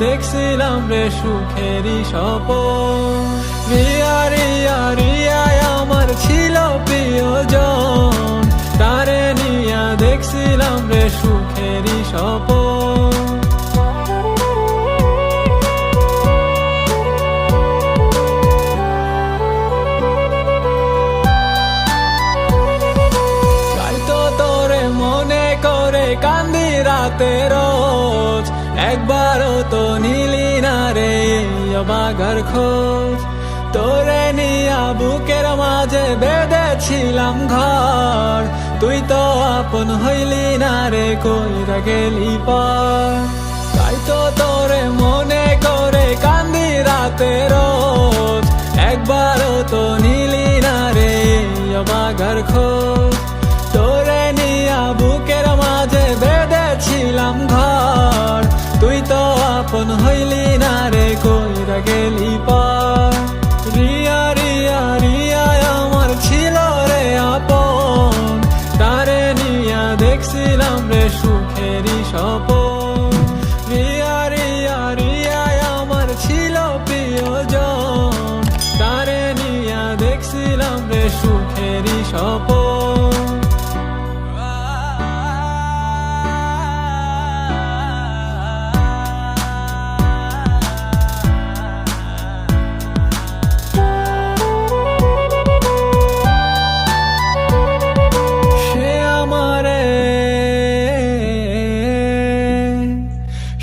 দেখছিলাম রে সুখেরই স্বপন। রিয়া রিয়া রিয়ায় আমার ছিল প্রিয়জন, তারে নিয়া দেখছিলাম রে সুখেরই স্বপন। কান্দি রাতে রোজ, একবারও তো নিলি না রে অবাগার খোঁজ। তোরে নিয়া বুকের মাঝে বেঁধেছিলাম ঘর, তুই তো আপন হইলি না রে কইরা গেলি পার। তাই তো তোরে মনে করে কান্দি রাতে রোজ, একবারও তো নিলি না রে অবাগার খোঁজ। তোরে নিয়া বুকের মাঝে বেঁধেছিলাম ঘর, তুই তো আপন হইলি না রে কইরা গেলি পার। রিয়া রিয়া রিয়ায় আমার ছিল রে আপন, তারে নিয়া দেখছিলাম রে সুখেরই স্বপন। রিয়া রিয়া রিয়ায় আমার ছিল প্রিয়জন, তারে নিয়া দেখছিলাম রে সুখেরই স্বপন।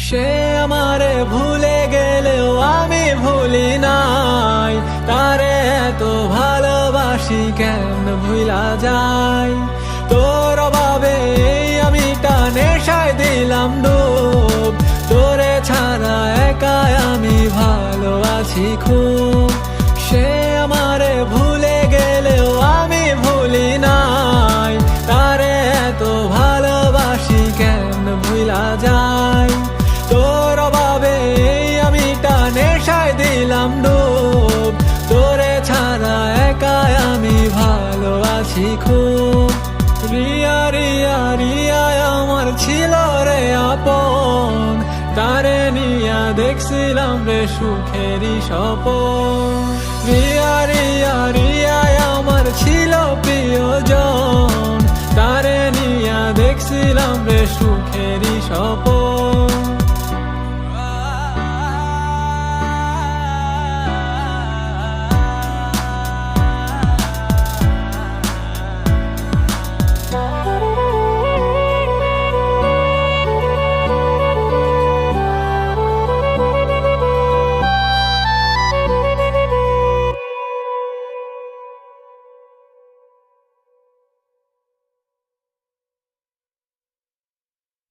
সে আমারে ভুলে গেলেও আমি ভুলি নাই, তারে এত ভালোবাসি কেন ভুলা যাই। তোর অভাবে আমি নেশায় দিলাম ডুব, তোরে ছাড়া একাই আমি ভালো আছি খুব। সে আমারে ভুলে গেলেও আমি ভুলি নাই, তারে এত ভালোবাসি কেন ভুলা যাই। তোর অভাবে আমি নেশায় দিলাম ডুব, তোরে ছাড়া একাই আমি ভালো আছি খুব। রিয়া রিয়া রিয়ায় আমার ছিল রে আপন, তারে নিয়া দেখছিলাম রে সুখেরই স্বপন। রিয়া রিয়া রিয়ায় আমার ছিল প্রিয়জন, তারে নিয়া দেখছিলাম রে সুখেরই স্বপন।